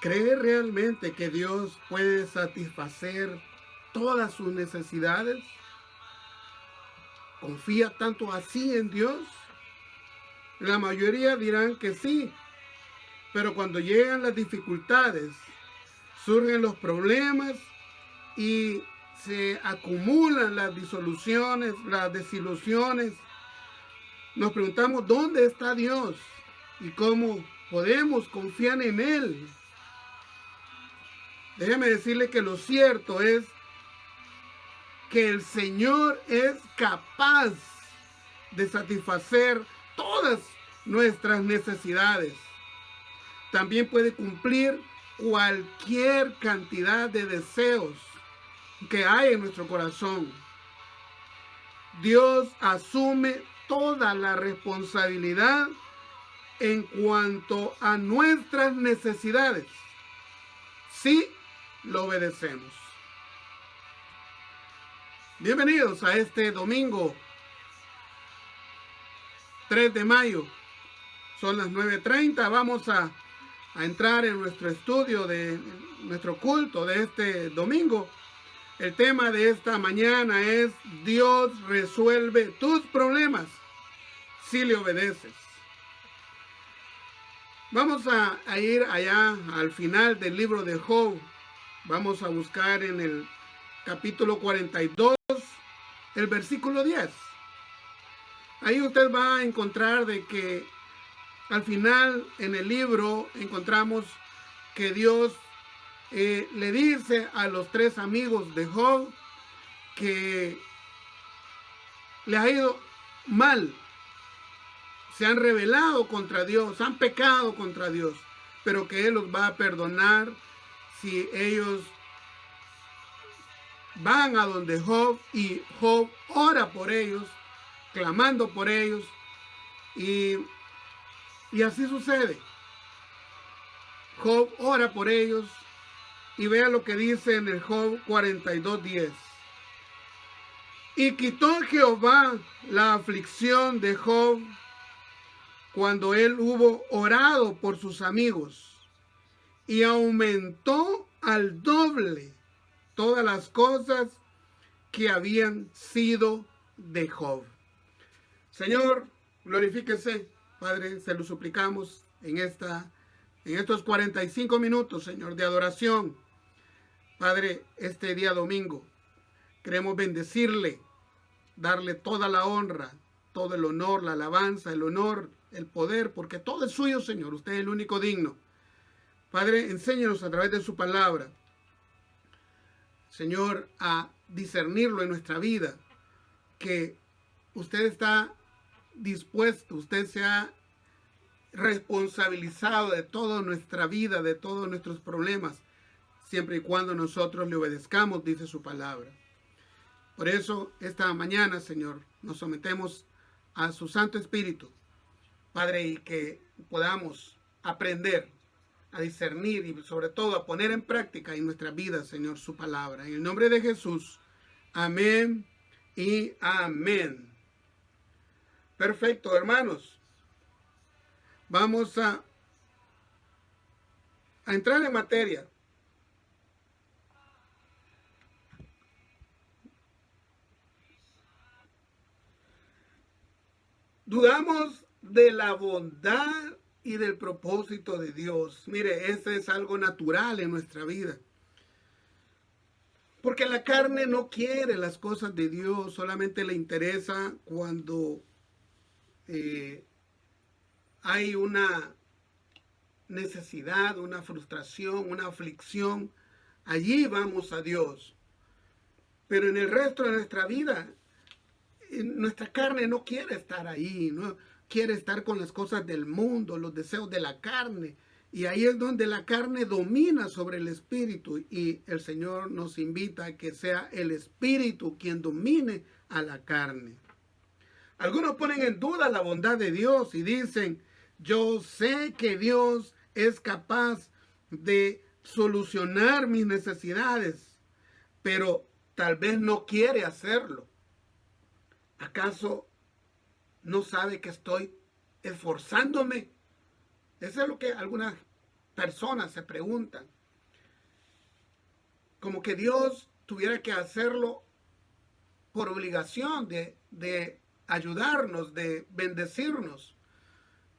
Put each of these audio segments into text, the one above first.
¿Cree realmente que Dios puede satisfacer todas sus necesidades? ¿Confía tanto así en Dios? La mayoría dirán que sí, pero cuando llegan las dificultades, surgen los problemas y se acumulan las disoluciones, las desilusiones, nos preguntamos dónde está Dios y cómo podemos confiar en Él. Déjeme decirle que lo cierto es que el Señor es capaz de satisfacer todas nuestras necesidades. También puede cumplir cualquier cantidad de deseos que hay en nuestro corazón. Dios asume toda la responsabilidad en cuanto a nuestras necesidades, si lo obedecemos. Bienvenidos a este domingo 3 de mayo. Son las 9:30. Vamos a entrar en nuestro estudio de nuestro culto de este domingo. El tema de esta mañana es: Dios resuelve tus problemas si le obedeces. Vamos a ir allá al final del libro de Job. Vamos a buscar en el capítulo 42, el versículo 10. Ahí usted va a encontrar de que al final en el libro encontramos que Dios le dice a los tres amigos de Job que le ha ido mal. Se han rebelado contra Dios, han pecado contra Dios, pero que Él los va a perdonar si ellos van a donde Job y Job ora por ellos, clamando por ellos, y así sucede. Job ora por ellos y vea lo que dice en el Job 42:10. Y quitó Jehová la aflicción de Job cuando él hubo orado por sus amigos, y aumentó al doble todas las cosas que habían sido de Job. Señor, glorifíquese, Padre, se lo suplicamos en estos 45 minutos, Señor, de adoración. Padre, este día domingo queremos bendecirle, darle toda la honra, todo el honor, la alabanza, el honor, el poder, porque todo es suyo, Señor. Usted es el único digno. Padre, enséñanos a través de su palabra, Señor, a discernirlo en nuestra vida, que usted está dispuesto, usted se ha responsabilizado de toda nuestra vida, de todos nuestros problemas, siempre y cuando nosotros le obedezcamos, dice su palabra. Por eso, esta mañana, Señor, nos sometemos a su Santo Espíritu, Padre, y que podamos aprender a discernir y sobre todo a poner en práctica en nuestra vida, Señor, su palabra. En el nombre de Jesús, amén y amén. Perfecto, hermanos. Vamos a entrar en materia. Dudamos de la bondad y del propósito de Dios. Mire, ese es algo natural en nuestra vida. Porque la carne no quiere las cosas de Dios, solamente le interesa cuando hay una necesidad, una frustración, una aflicción. Allí vamos a Dios. Pero en el resto de nuestra vida, nuestra carne no quiere estar ahí, no quiere estar con las cosas del mundo, los deseos de la carne. Y ahí es donde la carne domina sobre el espíritu, y el Señor nos invita a que sea el espíritu quien domine a la carne. Algunos ponen en duda la bondad de Dios y dicen: yo sé que Dios es capaz de solucionar mis necesidades, pero tal vez no quiere hacerlo. ¿Acaso no sabe que estoy esforzándome? Eso es lo que algunas personas se preguntan, como que Dios tuviera que hacerlo por obligación de ayudarnos, de bendecirnos,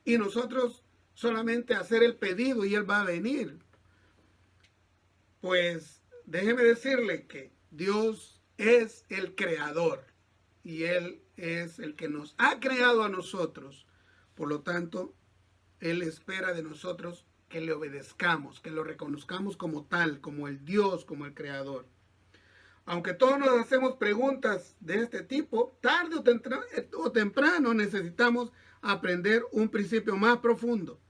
y nosotros solamente hacer el pedido y Él va a venir. Pues déjeme decirle que Dios es el creador y Él es el que nos ha creado a nosotros. Por lo tanto, Él espera de nosotros que le obedezcamos, que lo reconozcamos como tal, como el Dios, como el creador. Aunque todos nos hacemos preguntas de este tipo, tarde o temprano necesitamos aprender un principio más profundo.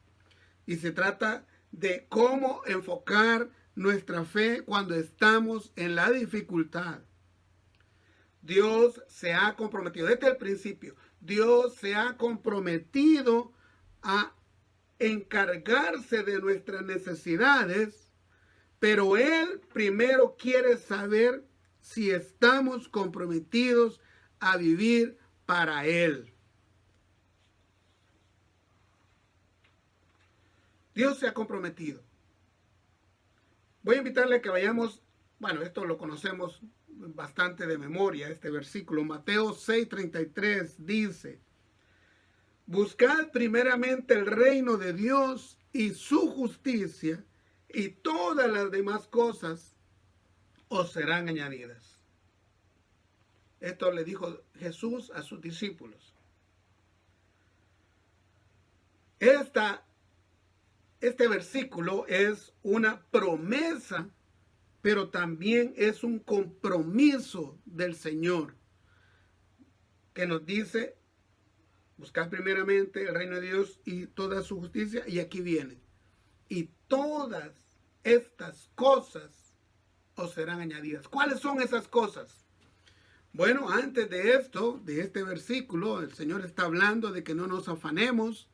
Y se trata de cómo enfocar nuestra fe cuando estamos en la dificultad. Dios se ha comprometido, desde el principio, Dios se ha comprometido a encargarse de nuestras necesidades, pero Él primero quiere saber si estamos comprometidos a vivir para Él. Dios se ha comprometido. Voy a invitarle a que vayamos, bueno, esto lo conocemos bastante de memoria, este versículo. Mateo 6:33 dice: buscad primeramente el reino de Dios y su justicia, y todas las demás cosas os serán añadidas. Esto le dijo Jesús a sus discípulos. Este versículo es una promesa, pero también es un compromiso del Señor, que nos dice: buscar primeramente el reino de Dios y toda su justicia, y aquí viene: y todas estas cosas os serán añadidas. ¿Cuáles son esas cosas? Bueno, antes de esto, de este versículo, el Señor está hablando de que no nos afanemos.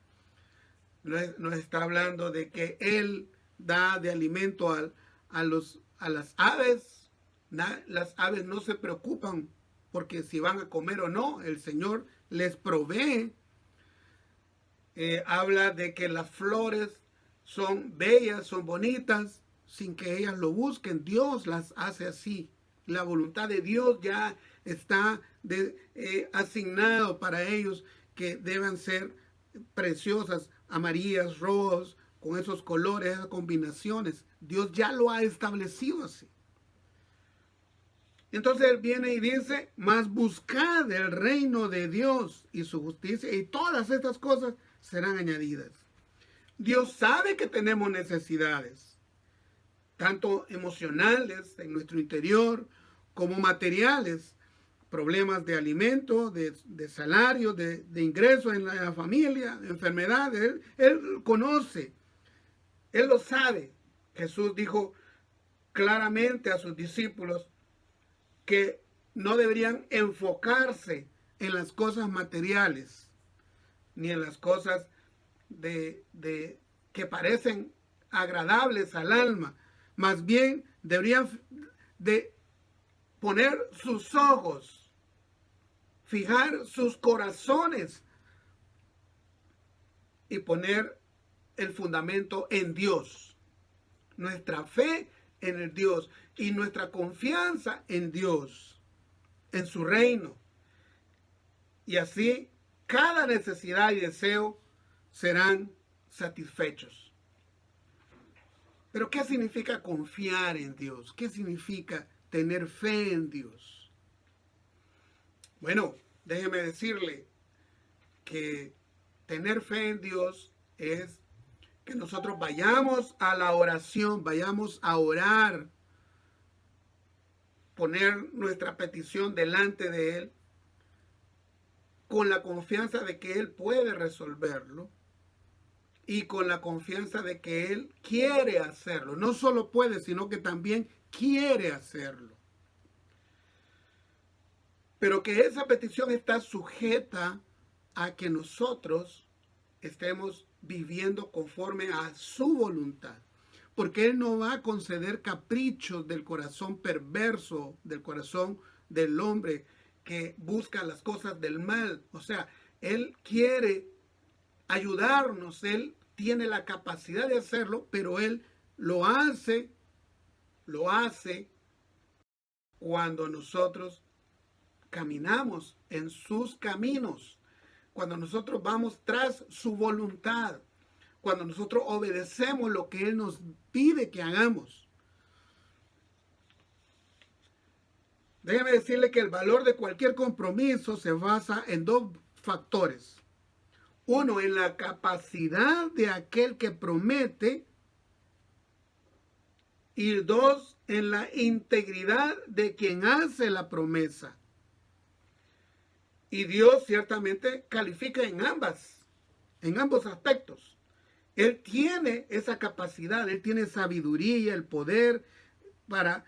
Nos está hablando de que Él da de alimento a las aves. Las aves no se preocupan porque si van a comer o no, el Señor les provee. Habla de que las flores son bellas, son bonitas, sin que ellas lo busquen. Dios las hace así. La voluntad de Dios ya está asignado para ellos, que deben ser preciosas, amarillas, rojas, con esos colores, esas combinaciones. Dios ya lo ha establecido así. Entonces Él viene y dice: mas buscad el reino de Dios y su justicia, y todas estas cosas serán añadidas. Dios sabe que tenemos necesidades, tanto emocionales en nuestro interior, como materiales, problemas de alimento, de salario, de ingresos en la familia, enfermedades. Él conoce, Él lo sabe. Jesús dijo claramente a sus discípulos que no deberían enfocarse en las cosas materiales, ni en las cosas que parecen agradables al alma. Más bien deberían de poner sus ojos, fijar sus corazones y poner el fundamento en Dios. Nuestra fe en el Dios y nuestra confianza en Dios, en su reino. Y así cada necesidad y deseo serán satisfechos. Pero ¿qué significa confiar en Dios? ¿Qué significa tener fe en Dios? Bueno, déjeme decirle que tener fe en Dios es que nosotros vayamos a la oración, vayamos a orar, poner nuestra petición delante de Él, con la confianza de que Él puede resolverlo y con la confianza de que Él quiere hacerlo. No solo puede, sino que también quiere hacerlo. Pero que esa petición está sujeta a que nosotros estemos viviendo conforme a su voluntad. Porque Él no va a conceder caprichos del corazón perverso, del corazón del hombre que busca las cosas del mal. O sea, Él quiere ayudarnos, Él tiene la capacidad de hacerlo, pero Él lo hace cuando nosotros caminamos en sus caminos, cuando nosotros vamos tras su voluntad, cuando nosotros obedecemos lo que Él nos pide que hagamos. Déjeme decirle que el valor de cualquier compromiso se basa en dos factores. Uno, en la capacidad de aquel que promete. Y dos, en la integridad de quien hace la promesa. Y Dios ciertamente califica en ambos aspectos. Él tiene esa capacidad, Él tiene sabiduría, el poder para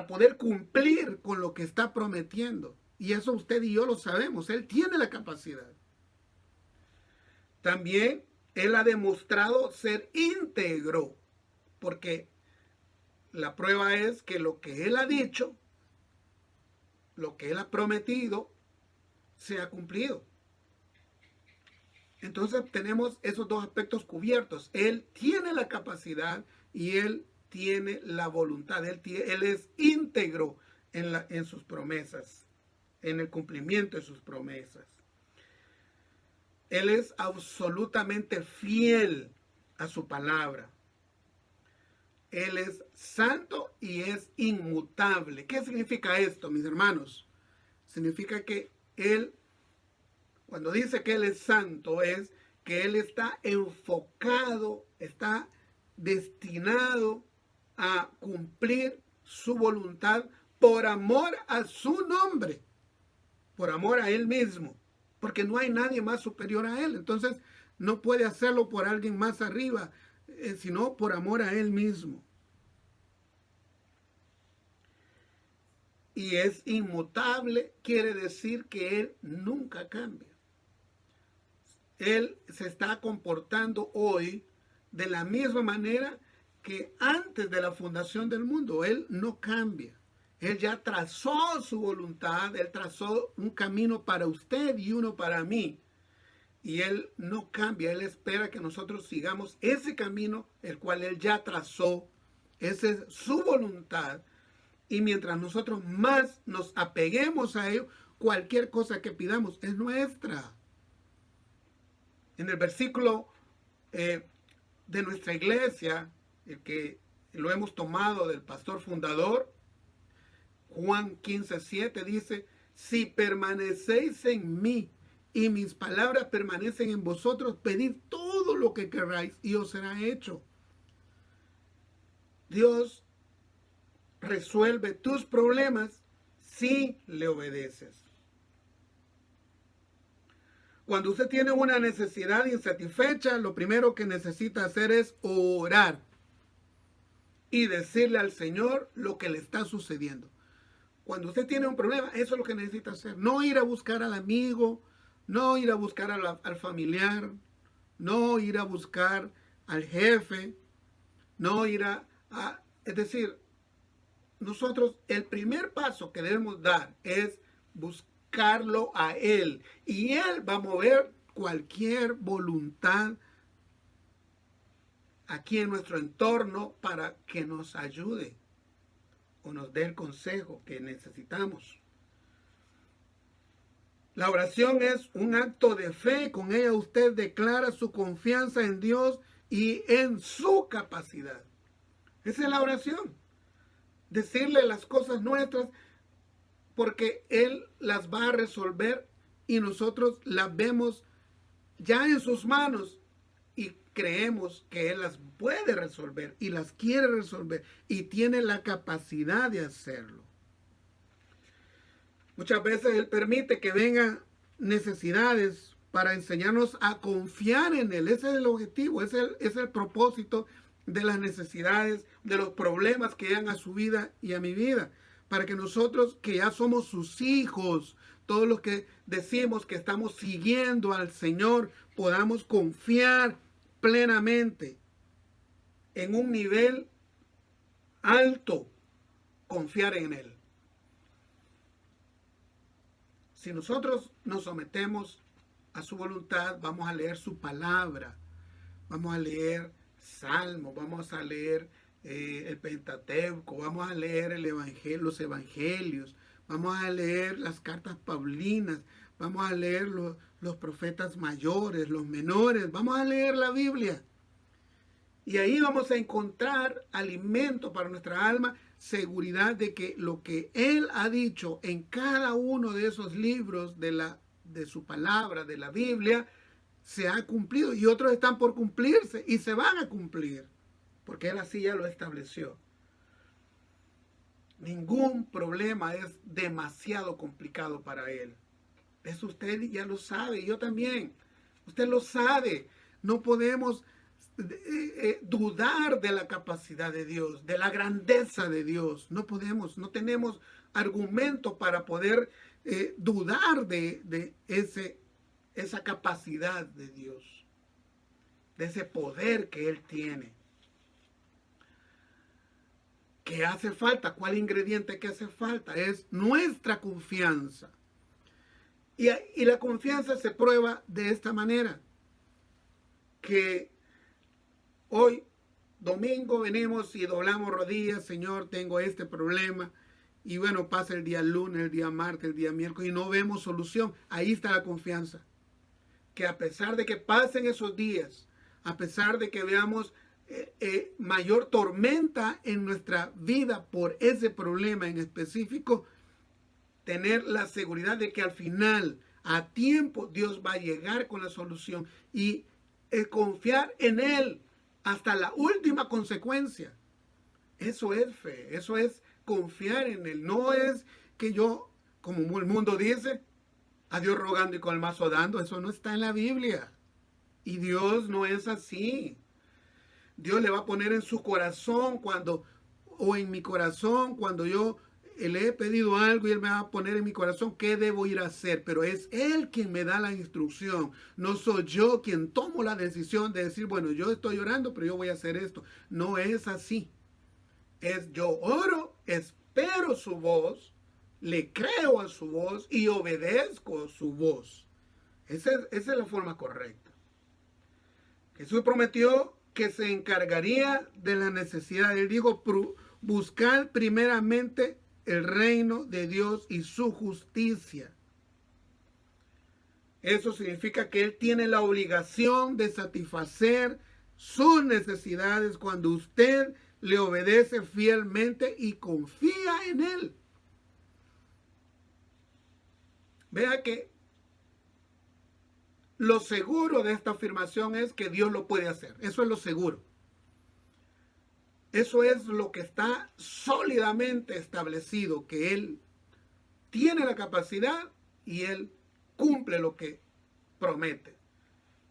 poder cumplir con lo que está prometiendo. Y eso usted y yo lo sabemos, Él tiene la capacidad. También Él ha demostrado ser íntegro, porque la prueba es que lo que Él ha dicho, lo que Él ha prometido, se ha cumplido. Entonces tenemos esos dos aspectos cubiertos. Él tiene la capacidad y Él tiene la voluntad. Él es íntegro en sus promesas, en el cumplimiento de sus promesas. Él es absolutamente fiel a su palabra. Él es santo y es inmutable. ¿Qué significa esto, mis hermanos? Significa que Él, cuando dice que Él es santo, es que Él está enfocado, está destinado a cumplir su voluntad por amor a su nombre, por amor a Él mismo, porque no hay nadie más superior a Él. Entonces no puede hacerlo por alguien más arriba, sino por amor a Él mismo. Y es inmutable, quiere decir que Él nunca cambia. Él se está comportando hoy de la misma manera que antes de la fundación del mundo. Él no cambia. Él ya trazó su voluntad, Él trazó un camino para usted y uno para mí. Y Él no cambia, Él espera que nosotros sigamos ese camino, el cual Él ya trazó. Esa es su voluntad. Y mientras nosotros más nos apeguemos a ello, cualquier cosa que pidamos es nuestra. En el versículo de nuestra iglesia, el que lo hemos tomado del pastor fundador, Juan 15:7 dice: si permanecéis en mí y mis palabras permanecen en vosotros, pedid todo lo que queráis y os será hecho. Dios resuelve tus problemas si le obedeces. Cuando usted tiene una necesidad insatisfecha, lo primero que necesita hacer es orar y decirle al Señor lo que le está sucediendo. Cuando usted tiene un problema, eso es lo que necesita hacer. No ir a buscar al amigo, no ir a buscar al familiar, no ir a buscar al jefe, no ir es decir, nosotros el primer paso que debemos dar es buscarlo a Él. Y Él va a mover cualquier voluntad aquí en nuestro entorno para que nos ayude o nos dé el consejo que necesitamos. La oración es un acto de fe. Con ella usted declara su confianza en Dios y en su capacidad. Esa es la oración. Decirle las cosas nuestras porque Él las va a resolver y nosotros las vemos ya en sus manos y creemos que Él las puede resolver y las quiere resolver y tiene la capacidad de hacerlo. Muchas veces Él permite que vengan necesidades para enseñarnos a confiar en Él. Ese es el objetivo, es el propósito de las necesidades, de los problemas que llegan a su vida y a mi vida. Para que nosotros, que ya somos sus hijos, todos los que decimos que estamos siguiendo al Señor, podamos confiar plenamente en un nivel alto, confiar en Él. Si nosotros nos sometemos a su voluntad, vamos a leer su palabra, vamos a leer Salmos, vamos a leer el Pentateuco, vamos a leer los evangelios, vamos a leer las cartas paulinas, vamos a leer los profetas mayores, los menores, vamos a leer la Biblia. Y ahí vamos a encontrar alimento para nuestra alma, seguridad de que lo que Él ha dicho en cada uno de esos libros de su palabra, de la Biblia, se ha cumplido y otros están por cumplirse y se van a cumplir, porque Él así ya lo estableció. Ningún problema es demasiado complicado para Él. Eso usted ya lo sabe, yo también. Usted lo sabe. No podemos dudar de la capacidad de Dios, de la grandeza de Dios. No podemos, no tenemos argumento para poder dudar de esa capacidad de Dios, de ese poder que Él tiene. ¿Qué hace falta? ¿Cuál ingrediente que hace falta? Es nuestra confianza. Y la confianza se prueba de esta manera, que hoy, domingo, venimos y doblamos rodillas, Señor, tengo este problema. Y bueno, pasa el día lunes, el día martes, el día miércoles y no vemos solución. Ahí está la confianza. Que a pesar de que pasen esos días, a pesar de que veamos mayor tormenta en nuestra vida por ese problema en específico, tener la seguridad de que al final, a tiempo, Dios va a llegar con la solución y confiar en Él hasta la última consecuencia. Eso es fe, eso es confiar en Él. No es que yo, como el mundo dice, a Dios rogando y con el mazo dando. Eso no está en la Biblia. Y Dios no es así. Dios le va a poner en su corazón o en mi corazón, cuando yo le he pedido algo y Él me va a poner en mi corazón qué debo ir a hacer, pero es Él quien me da la instrucción, no soy yo quien tomo la decisión de decir, bueno, yo estoy orando, pero yo voy a hacer esto. No es así. Es yo oro, espero su voz, le creo a su voz y obedezco su voz. Esa es la forma correcta. Jesús prometió que se encargaría de la necesidad. Él dijo, buscar primeramente el reino de Dios y su justicia. Eso significa que Él tiene la obligación de satisfacer sus necesidades cuando usted le obedece fielmente y confía en Él. Vea que lo seguro de esta afirmación es que Dios lo puede hacer. Eso es lo seguro. Eso es lo que está sólidamente establecido, que Él tiene la capacidad y Él cumple lo que promete.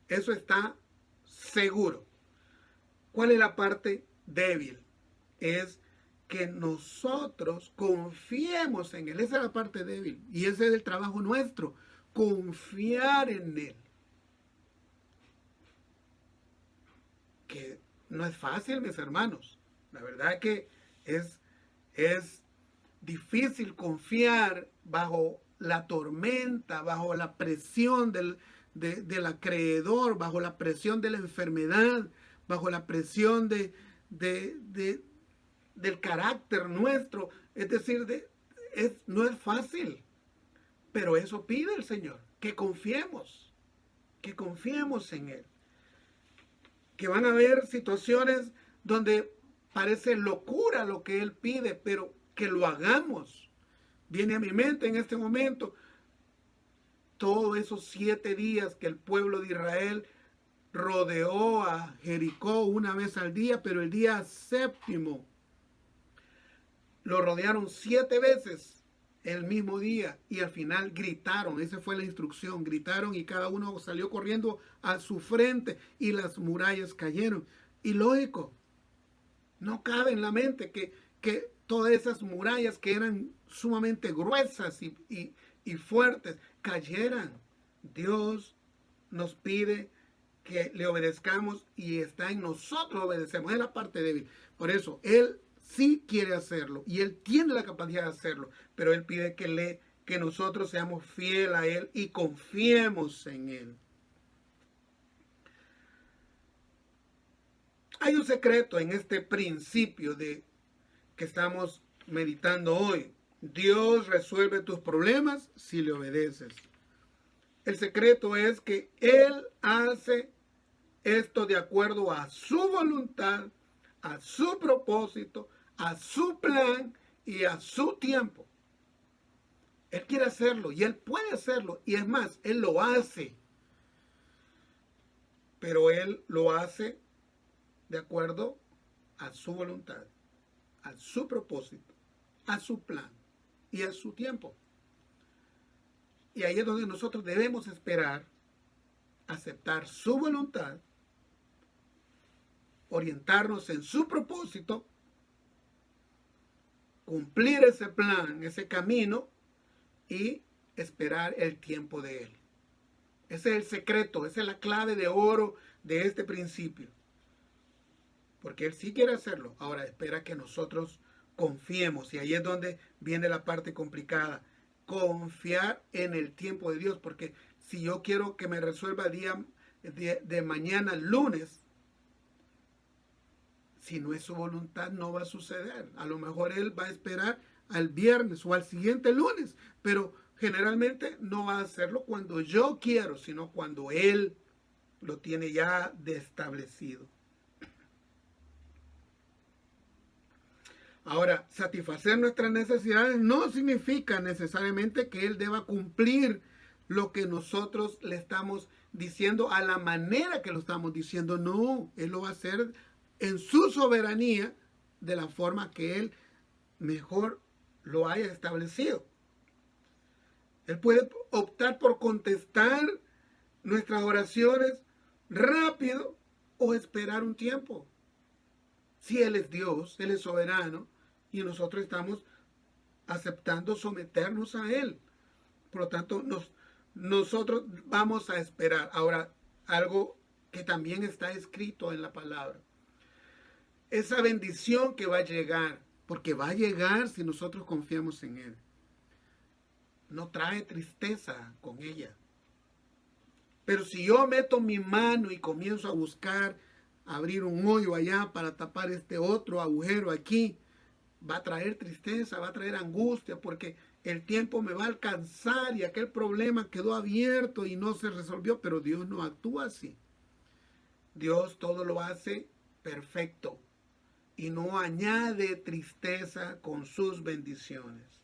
Eso está seguro. ¿Cuál es la parte débil? Es que nosotros confiemos en Él. Esa es la parte débil y ese es el trabajo nuestro, confiar en Él. Que no es fácil, mis hermanos. La verdad que es difícil confiar bajo la tormenta, bajo la presión del acreedor, bajo la presión de la enfermedad, bajo la presión del carácter nuestro. Es decir, no es fácil, pero eso pide el Señor, que confiemos en Él. Que van a haber situaciones donde parece locura lo que Él pide, pero que lo hagamos. Viene a mi mente en este momento todos esos 7 días que el pueblo de Israel rodeó a Jericó una vez al día, pero el día 7º lo rodearon 7 veces el mismo día y al final gritaron. Esa fue la instrucción, gritaron y cada uno salió corriendo a su frente y las murallas cayeron. Y lógico, no cabe en la mente que todas esas murallas que eran sumamente gruesas y fuertes cayeran. Dios nos pide que le obedezcamos y está en nosotros obedecemos. Es la parte débil. Por eso, Él sí quiere hacerlo y Él tiene la capacidad de hacerlo, pero Él pide que nosotros seamos fieles a Él y confiemos en Él. Hay un secreto en este principio de que estamos meditando hoy. Dios resuelve tus problemas si le obedeces. El secreto es que Él hace esto de acuerdo a su voluntad, a su propósito, a su plan y a su tiempo. Él quiere hacerlo y Él puede hacerlo. Y es más, Él lo hace. Pero Él lo hace de acuerdo a su voluntad, a su propósito, a su plan y a su tiempo. Y ahí es donde nosotros debemos esperar, aceptar su voluntad, orientarnos en su propósito, cumplir ese plan, ese camino y esperar el tiempo de Él. Ese es el secreto, esa es la clave de oro de este principio. Porque Él sí quiere hacerlo. Ahora espera que nosotros confiemos. Y ahí es donde viene la parte complicada. Confiar en el tiempo de Dios. Porque si yo quiero que me resuelva el día de mañana, lunes, si no es su voluntad, no va a suceder. A lo mejor Él va a esperar al viernes o al siguiente lunes. Pero generalmente no va a hacerlo cuando yo quiero, sino cuando Él lo tiene ya establecido. Ahora, satisfacer nuestras necesidades no significa necesariamente que Él deba cumplir lo que nosotros le estamos diciendo a la manera que lo estamos diciendo. No, Él lo va a hacer en su soberanía de la forma que Él mejor lo haya establecido. Él puede optar por contestar nuestras oraciones rápido o esperar un tiempo. Si Él es Dios, Él es soberano, y nosotros estamos aceptando someternos a Él. Por lo tanto, nosotros vamos a esperar. Ahora, algo que también está escrito en la palabra. Esa bendición que va a llegar, porque va a llegar si nosotros confiamos en Él. No trae tristeza con ella. Pero si yo meto mi mano y comienzo a buscar abrir un hoyo allá para tapar este otro agujero aquí, va a traer tristeza, va a traer angustia, porque el tiempo me va a alcanzar y aquel problema quedó abierto y no se resolvió, pero Dios no actúa así. Dios todo lo hace perfecto y no añade tristeza con sus bendiciones.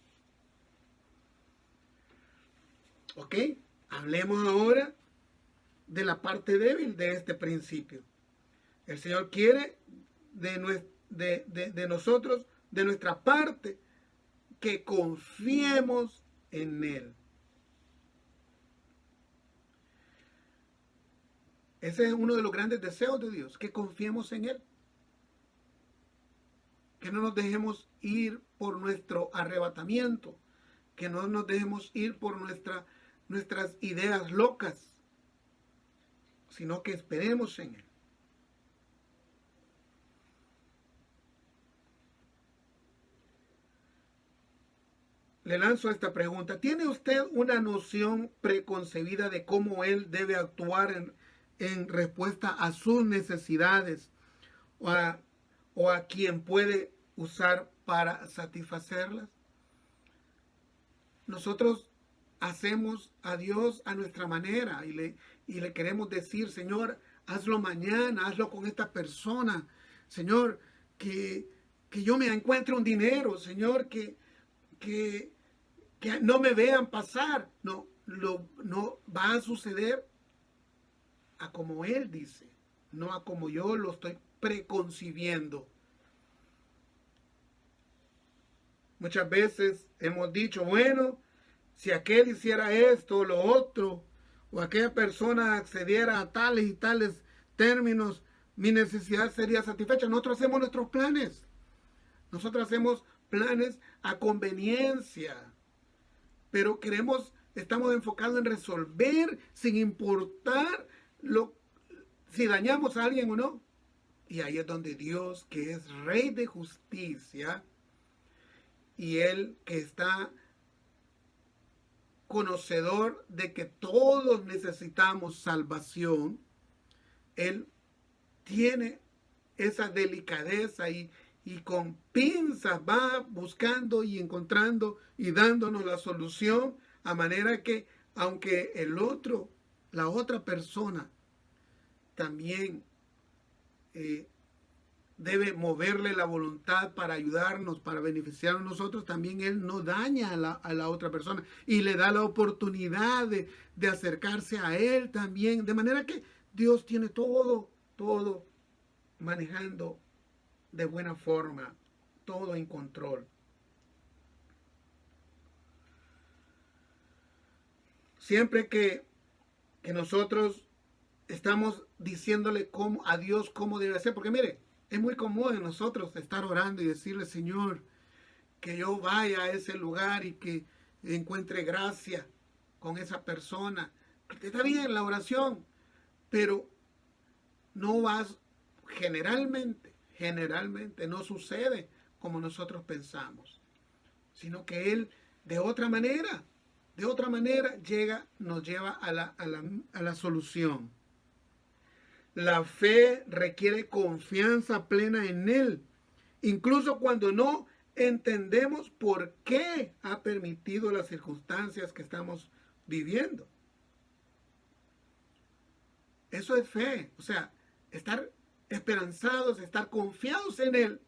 ¿Ok? Hablemos ahora de la parte débil de este principio. El Señor quiere de nosotros, de nuestra parte, que confiemos en Él. Ese es uno de los grandes deseos de Dios, que confiemos en Él. Que no nos dejemos ir por nuestro arrebatamiento, que no nos dejemos ir por nuestras ideas locas, sino que esperemos en Él. Le lanzo esta pregunta. ¿Tiene usted una noción preconcebida de cómo Él debe actuar en respuesta a sus necesidades o a quien puede usar para satisfacerlas? Nosotros hacemos a Dios a nuestra manera y le queremos decir, Señor, hazlo mañana, hazlo con esta persona. Señor, que yo me encuentre un dinero. Señor, que no me vean pasar. No va a suceder a como Él dice, no a como yo lo estoy preconcibiendo. Muchas veces hemos dicho, bueno, si aquel hiciera esto o lo otro, o aquella persona accediera a tales y tales términos, mi necesidad sería satisfecha. Nosotros hacemos nuestros planes. Nosotros hacemos planes a conveniencia. Pero estamos enfocados en resolver sin importar si dañamos a alguien o no. Y ahí es donde Dios, que es Rey de justicia, y Él que está conocedor de que todos necesitamos salvación, Él tiene esa delicadeza y con pinzas va buscando y encontrando y dándonos la solución, a manera que aunque la otra persona también debe moverle la voluntad para ayudarnos, para beneficiarnos nosotros, también Él no daña a la otra persona y le da la oportunidad de acercarse a Él también. De manera que Dios tiene todo manejando de buena forma, todo en control. Siempre que nosotros estamos diciéndole a Dios cómo debe ser, porque mire, es muy común en nosotros estar orando y decirle, Señor, que yo vaya a ese lugar y que encuentre gracia con esa persona. Está bien la oración, pero no vas, generalmente no sucede como nosotros pensamos, sino que Él de otra manera nos lleva a la solución. La fe requiere confianza plena en Él, incluso cuando no entendemos por qué ha permitido las circunstancias que estamos viviendo. Eso es fe, o sea, estar esperanzados, estar confiados en Él,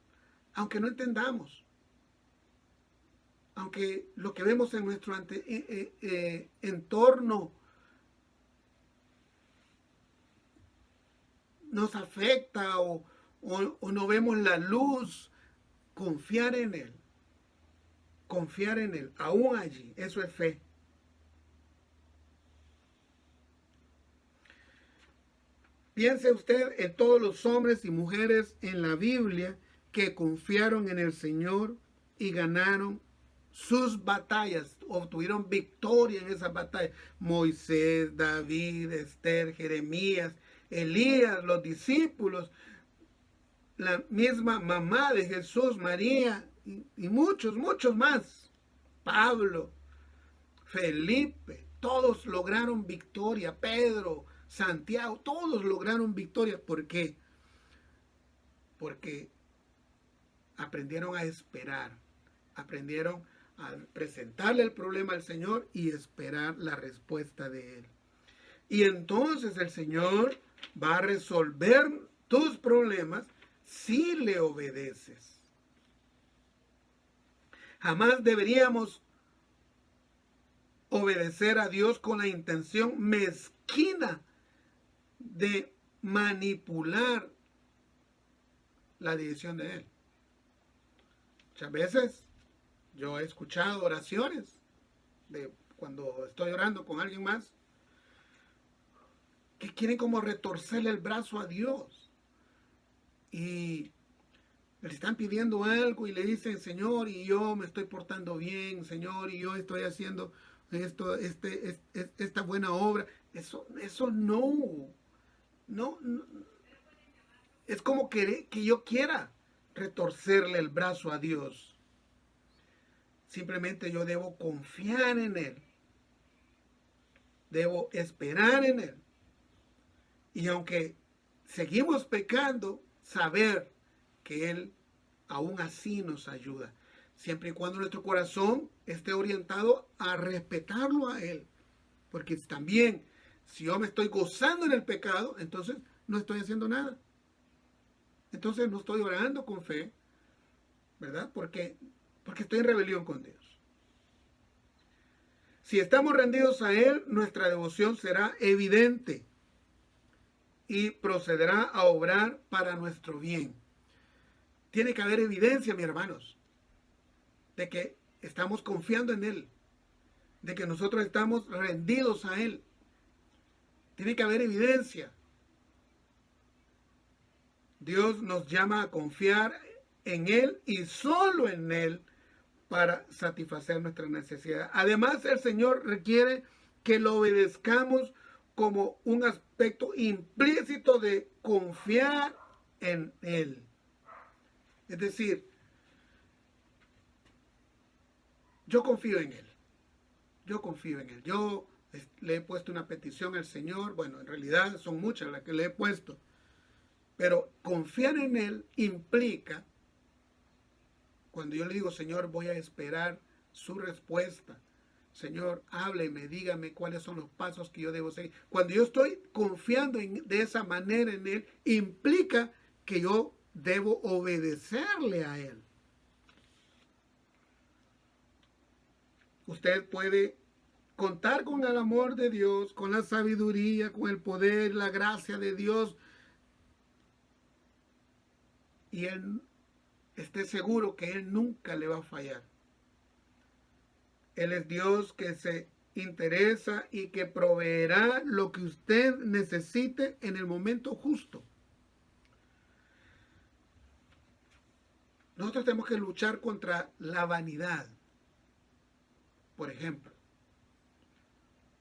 aunque no entendamos, aunque lo que vemos en nuestro entorno nos afecta o no vemos la luz, confiar en Él, aún allí, eso es fe. Piense usted en todos los hombres y mujeres en la Biblia que confiaron en el Señor y ganaron sus batallas, obtuvieron victoria en esas batallas. Moisés, David, Esther, Jeremías, Elías, los discípulos, la misma mamá de Jesús, María, y muchos más. Pablo, Felipe, todos lograron victoria. Pedro, Santiago, todos lograron victoria. ¿Por qué? Porque aprendieron a esperar, aprendieron a presentarle el problema al Señor y esperar la respuesta de Él. Y entonces el Señor va a resolver tus problemas si le obedeces. Jamás deberíamos obedecer a Dios con la intención mezquina de manipular la decisión de Él. Muchas veces yo he escuchado oraciones de cuando estoy orando con alguien más que quieren como retorcerle el brazo a Dios y le están pidiendo algo y le dicen, Señor, y yo me estoy portando bien, Señor, y yo estoy haciendo esta buena obra. Eso no. Es como que yo quiera retorcerle el brazo a Dios. Simplemente yo debo confiar en Él. Debo esperar en Él. Y aunque seguimos pecando, saber que Él aún así nos ayuda. Siempre y cuando nuestro corazón esté orientado a respetarlo a Él. Porque también, si yo me estoy gozando en el pecado, entonces no estoy haciendo nada. Entonces no estoy orando con fe, ¿verdad? Porque estoy en rebelión con Dios. Si estamos rendidos a Él, nuestra devoción será evidente y procederá a obrar para nuestro bien. Tiene que haber evidencia, mis hermanos, de que estamos confiando en Él, de que nosotros estamos rendidos a Él. Tiene que haber evidencia. Dios nos llama a confiar en Él y solo en Él para satisfacer nuestras necesidades. Además, el Señor requiere que lo obedezcamos como un aspecto implícito de confiar en Él. Es decir, yo confío en Él. Yo confío en Él. Yo le he puesto una petición al Señor. Bueno, en realidad son muchas las que le he puesto. Pero confiar en Él implica, cuando yo le digo, Señor, voy a esperar su respuesta. Señor, hábleme, dígame cuáles son los pasos que yo debo seguir. Cuando yo estoy confiando de esa manera en Él, implica que yo debo obedecerle a Él. Usted puede contar con el amor de Dios, con la sabiduría, con el poder, la gracia de Dios. Y Él esté seguro que Él nunca le va a fallar. Él es Dios que se interesa y que proveerá lo que usted necesite en el momento justo. Nosotros tenemos que luchar contra la vanidad, por ejemplo.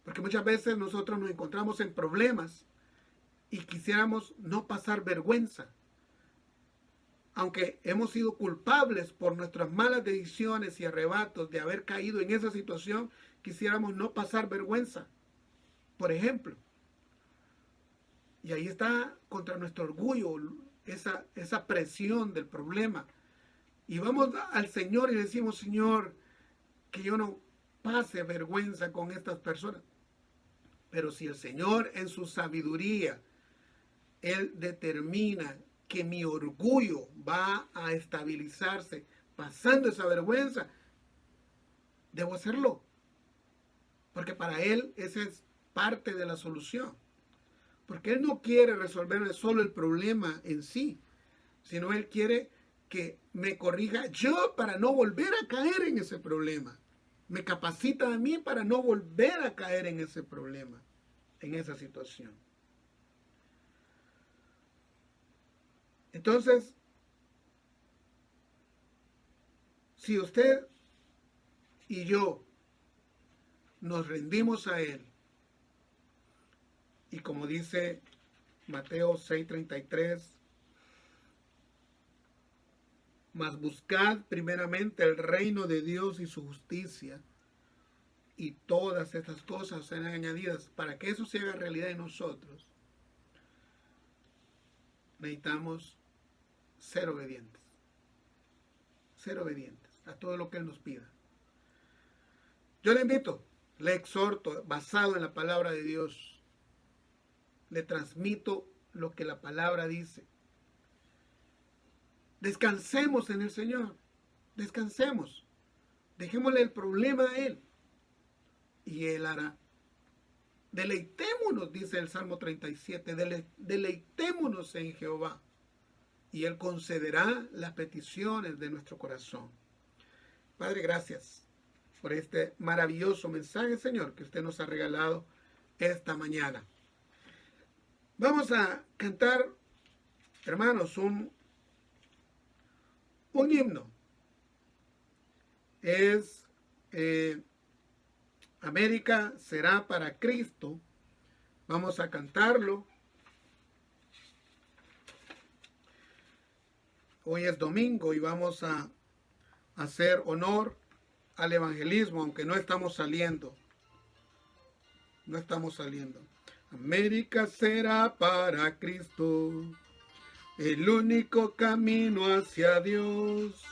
Porque muchas veces nosotros nos encontramos en problemas y quisiéramos no pasar vergüenza. Aunque hemos sido culpables por nuestras malas decisiones y arrebatos de haber caído en esa situación, quisiéramos no pasar vergüenza, por ejemplo. Y ahí está contra nuestro orgullo esa presión del problema. Y vamos al Señor y le decimos, Señor, que yo no pase vergüenza con estas personas. Pero si el Señor en su sabiduría, Él determina que mi orgullo va a estabilizarse pasando esa vergüenza, debo hacerlo. Porque para Él esa es parte de la solución. Porque Él no quiere resolverme solo el problema en sí, sino Él quiere que me corrija yo para no volver a caer en ese problema. Me capacita a mí para no volver a caer en ese problema, en esa situación. Entonces, si usted y yo nos rendimos a Él, y como dice Mateo 6:33, mas buscad primeramente el reino de Dios y su justicia, y todas estas cosas serán añadidas. Para que eso se haga realidad en nosotros, necesitamos ser obedientes a todo lo que Él nos pida. Yo le invito, le exhorto, basado en la palabra de Dios, le transmito lo que la palabra dice. Descansemos en el Señor, descansemos, dejémosle el problema a Él y Él hará. Deleitémonos, dice el Salmo 37, deleitémonos en Jehová y Él concederá las peticiones de nuestro corazón. Padre, gracias por este maravilloso mensaje, Señor, que usted nos ha regalado esta mañana. Vamos a cantar, hermanos, un himno. Es América será para Cristo. Vamos a cantarlo. Hoy es domingo y vamos a hacer honor al evangelismo, aunque no estamos saliendo. No estamos saliendo. América será para Cristo, el único camino hacia Dios.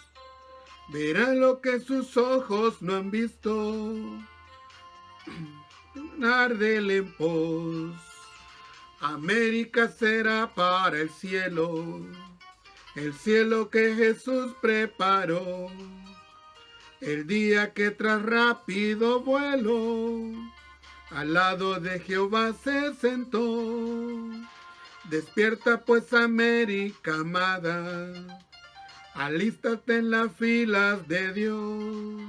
Verán lo que sus ojos no han visto, arde en pos. América será para el cielo que Jesús preparó, el día que tras rápido vuelo al lado de Jehová se sentó. Despierta pues, América amada, alístate en las filas de Dios.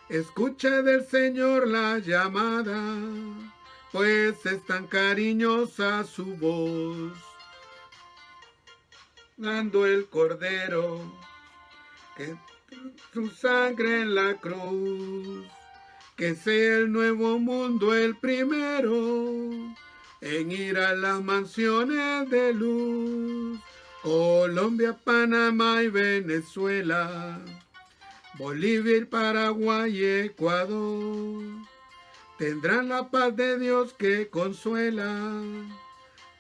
Escucha del Señor la llamada, pues es tan cariñosa su voz. Dando el Cordero, que su sangre en la cruz, que sea el nuevo mundo el primero en ir a las mansiones de luz. Colombia, Panamá y Venezuela, Bolivia y Paraguay y Ecuador, tendrán la paz de Dios que consuela.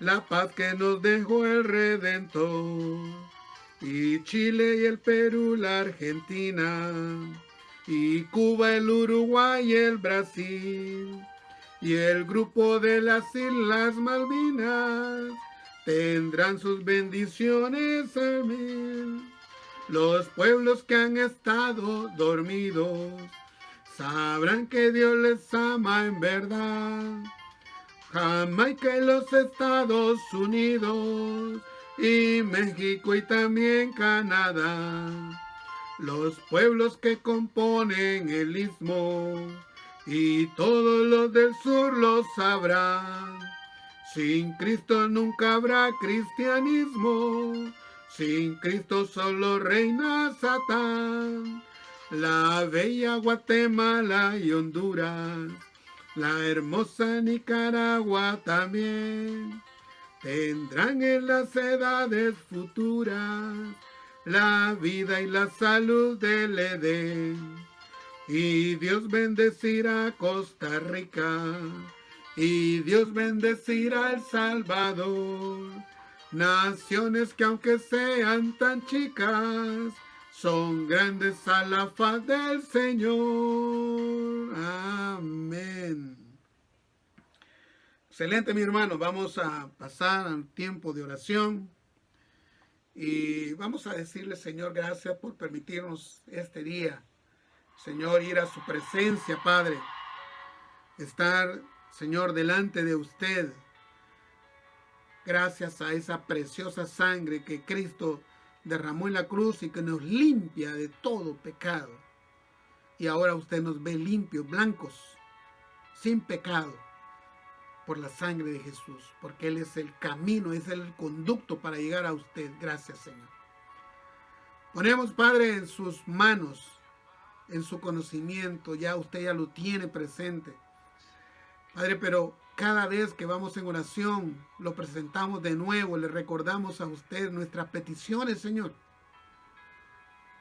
la paz que nos dejó el Redentor. Y Chile y el Perú, la Argentina, y Cuba, el Uruguay y el Brasil, y el grupo de las Islas Malvinas, tendrán sus bendiciones al mil. Los pueblos que han estado dormidos sabrán que Dios les ama en verdad. Jamaica y los Estados Unidos, y México y también Canadá, los pueblos que componen el istmo, y todos los del sur lo sabrán. Sin Cristo nunca habrá cristianismo, sin Cristo solo reina Satán. La bella Guatemala y Honduras, la hermosa Nicaragua también, tendrán en las edades futuras la vida y la salud del Edén. Y Dios bendecirá Costa Rica, y Dios bendecirá El Salvador, naciones que aunque sean tan chicas, son grandes a la faz del Señor. Amén. Excelente, mi hermano. Vamos a pasar al tiempo de oración. Y vamos a decirle, Señor, gracias por permitirnos este día. Señor, ir a su presencia, Padre. Estar, Señor, delante de usted. Gracias a esa preciosa sangre que Cristo derramó en la cruz y que nos limpia de todo pecado. Y ahora usted nos ve limpios, blancos, sin pecado, por la sangre de Jesús, porque Él es el camino, es el conducto para llegar a usted. Gracias, Señor. Ponemos, Padre, en sus manos, en su conocimiento, ya usted ya lo tiene presente, Padre, pero cada vez que vamos en oración, lo presentamos de nuevo, le recordamos a usted nuestras peticiones, Señor.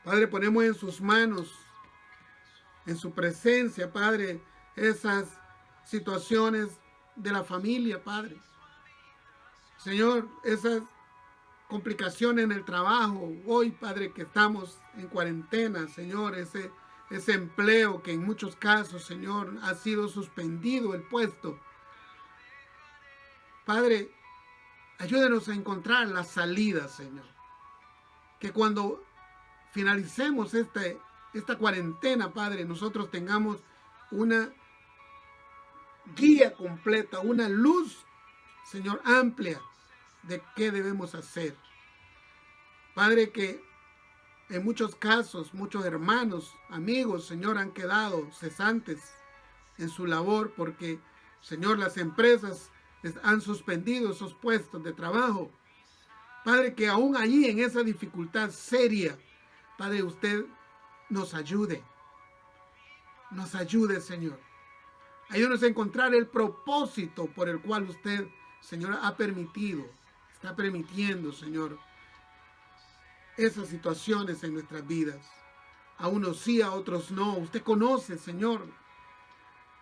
Padre, ponemos en sus manos, en su presencia, Padre, esas situaciones de la familia, Padre. Señor, esas complicaciones en el trabajo, hoy, Padre, que estamos en cuarentena, Señor, ese empleo que en muchos casos, Señor, ha sido suspendido el puesto. Padre, ayúdenos a encontrar la salida, Señor. Que cuando finalicemos esta cuarentena, Padre, nosotros tengamos una guía completa, una luz, Señor, amplia de qué debemos hacer. Padre, que en muchos casos, muchos hermanos, amigos, Señor, han quedado cesantes en su labor porque, Señor, las empresas han suspendido esos puestos de trabajo. Padre, que aún allí en esa dificultad seria, Padre, usted nos ayude. Nos ayude, Señor. Ayúdenos a encontrar el propósito por el cual usted, Señor, está permitiendo, Señor, esas situaciones en nuestras vidas. A unos sí, a otros no. Usted conoce, Señor,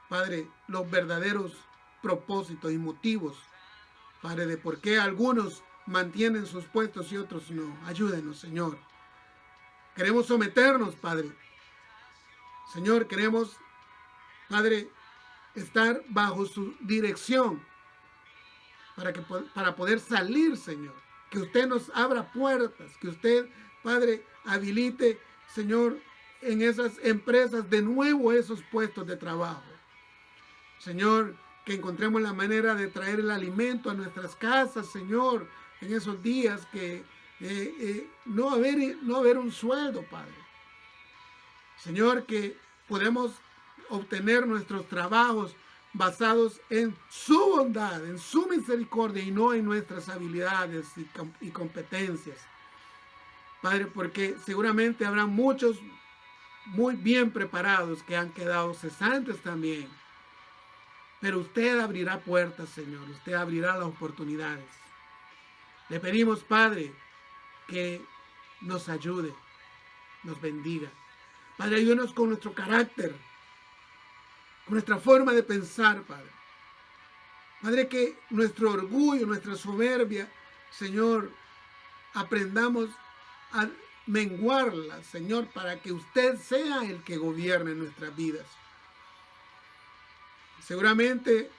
Padre, los verdaderos propósitos y motivos, Padre, de por qué algunos mantienen sus puestos y otros no. Ayúdenos, Señor. Queremos someternos, Padre. Señor, queremos, Padre, estar bajo su dirección para poder salir, Señor. Que usted nos abra puertas, que usted, Padre, habilite, Señor, en esas empresas de nuevo esos puestos de trabajo. Señor, que encontremos la manera de traer el alimento a nuestras casas, Señor, en esos días que no haber un sueldo, Padre. Señor, que podemos obtener nuestros trabajos basados en su bondad, en su misericordia y no en nuestras habilidades y competencias. Padre, porque seguramente habrá muchos muy bien preparados que han quedado cesantes también. Pero usted abrirá puertas, Señor. Usted abrirá las oportunidades. Le pedimos, Padre, que nos ayude, nos bendiga. Padre, ayúdenos con nuestro carácter, con nuestra forma de pensar, Padre. Padre, que nuestro orgullo, nuestra soberbia, Señor, aprendamos a menguarla, Señor, para que usted sea el que gobierne nuestras vidas. Seguramente,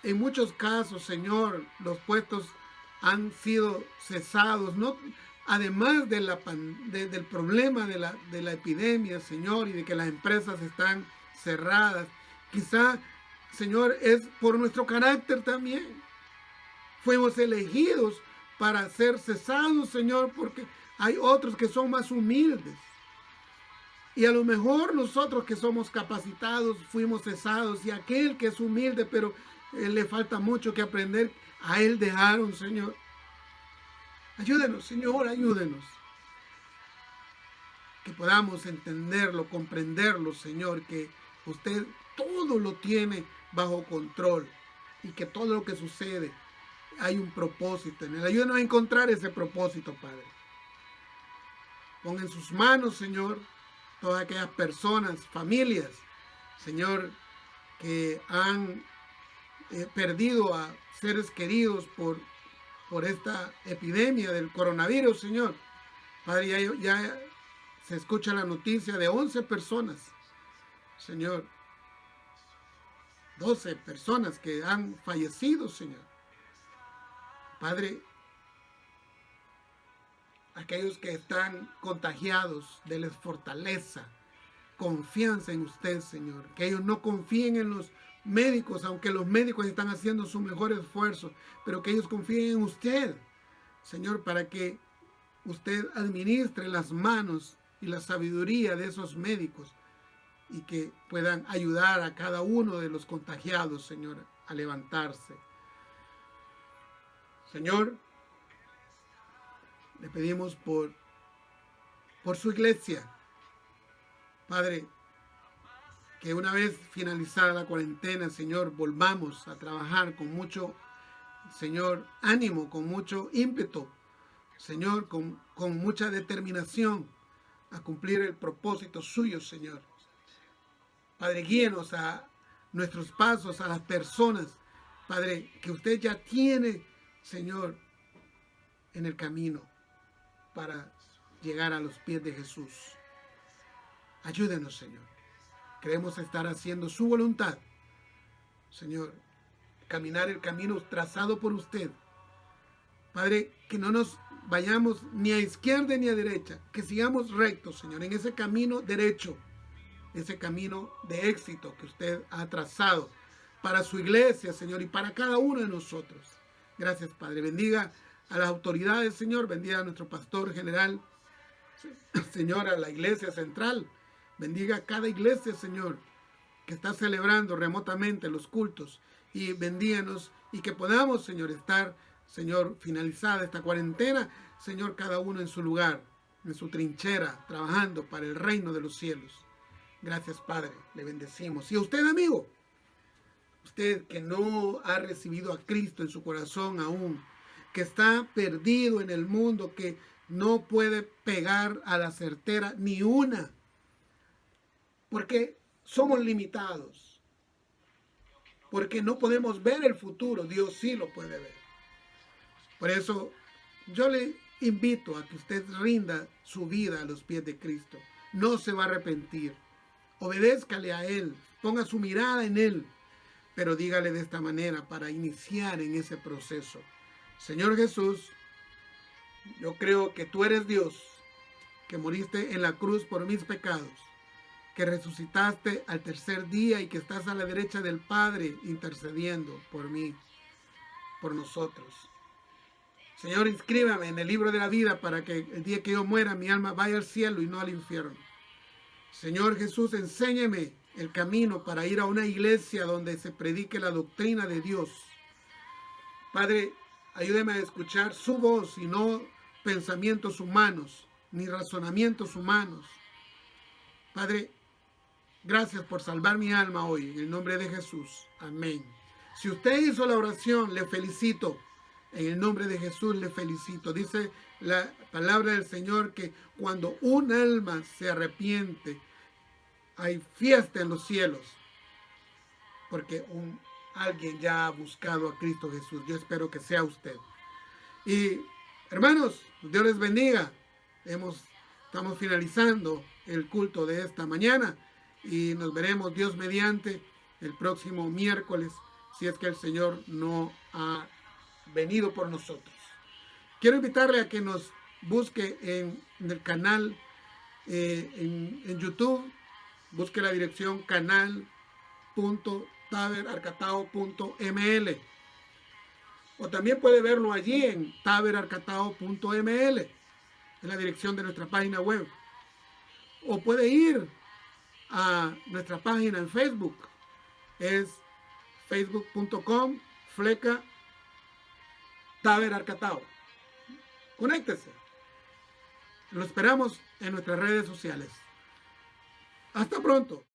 en muchos casos, Señor, los puestos han sido cesados, ¿no? Además de del problema de la epidemia, Señor, y de que las empresas están cerradas. Quizá, Señor, es por nuestro carácter también. Fuimos elegidos para ser cesados, Señor, porque hay otros que son más humildes. Y a lo mejor nosotros que somos capacitados fuimos cesados, y aquel que es humilde pero le falta mucho que aprender, a él dejaron, Señor. Ayúdenos, Señor, ayúdenos. Que podamos entenderlo, comprenderlo, Señor, que usted todo lo tiene bajo control y que todo lo que sucede hay un propósito en él. Ayúdenos a encontrar ese propósito, Padre. Pon en sus manos, Señor, todas aquellas personas, familias, Señor, que han perdido a seres queridos por esta epidemia del coronavirus, Señor. Padre, ya se escucha la noticia de 11 personas, Señor. 12 personas que han fallecido, Señor. Padre, aquellos que están contagiados, denles fortaleza, confianza en usted, Señor. Que ellos no confíen en los médicos, aunque los médicos están haciendo su mejor esfuerzo, pero que ellos confíen en usted, Señor, para que usted administre las manos y la sabiduría de esos médicos y que puedan ayudar a cada uno de los contagiados, Señor, a levantarse. Señor, le pedimos por su iglesia, Padre, que una vez finalizada la cuarentena, Señor, volvamos a trabajar con mucho, Señor, ánimo, con mucho ímpetu, Señor, con mucha determinación a cumplir el propósito suyo, Señor. Padre, guíenos a nuestros pasos, a las personas, Padre, que usted ya tiene, Señor, en el camino para llegar a los pies de Jesús. Ayúdenos, Señor. Queremos estar haciendo su voluntad, Señor, caminar el camino trazado por usted. Padre, que no nos vayamos ni a izquierda ni a derecha, que sigamos rectos, Señor, en ese camino derecho, ese camino de éxito que usted ha trazado para su iglesia, Señor, y para cada uno de nosotros. Gracias, Padre. Bendiga a las autoridades, Señor. Bendiga a nuestro pastor general, Señor, a la iglesia central. Bendiga a cada iglesia, Señor, que está celebrando remotamente los cultos. Y bendíganos y que podamos, Señor, estar, Señor, finalizada esta cuarentena, Señor, cada uno en su lugar, en su trinchera, trabajando para el reino de los cielos. Gracias, Padre. Le bendecimos. Y a usted, amigo, usted que no ha recibido a Cristo en su corazón aún, que está perdido en el mundo, que no puede pegar a la certera ni una, porque somos limitados, porque no podemos ver el futuro. Dios sí lo puede ver. Por eso yo le invito a que usted rinda su vida a los pies de Cristo. No se va a arrepentir. Obedézcale a Él, ponga su mirada en Él, pero dígale de esta manera para iniciar en ese proceso: Señor Jesús, yo creo que tú eres Dios, que moriste en la cruz por mis pecados, que resucitaste al tercer día y que estás a la derecha del Padre intercediendo por mí, por nosotros. Señor, inscríbame en el libro de la vida para que el día que yo muera mi alma vaya al cielo y no al infierno. Señor Jesús, enséñeme el camino para ir a una iglesia donde se predique la doctrina de Dios. Padre, ayúdeme a escuchar su voz y no pensamientos humanos, ni razonamientos humanos. Padre, gracias por salvar mi alma hoy, en el nombre de Jesús. Amén. Si usted hizo la oración, le felicito. En el nombre de Jesús le felicito. Dice la palabra del Señor que cuando un alma se arrepiente, hay fiesta en los cielos. Porque un alguien ya ha buscado a Cristo Jesús. Yo espero que sea usted. Y hermanos, Dios les bendiga. Estamos finalizando el culto de esta mañana y nos veremos Dios mediante el próximo miércoles, si es que el Señor no ha venido por nosotros. Quiero invitarle a que nos busque en el canal en YouTube. Busque la dirección canal.taberarcatao.ml, o también puede verlo allí en taberarcatao.ml, en la dirección de nuestra página web, o puede ir a nuestra página en Facebook, es facebook.com/taberarcatao. Conéctese. Lo esperamos en nuestras redes sociales. Hasta pronto.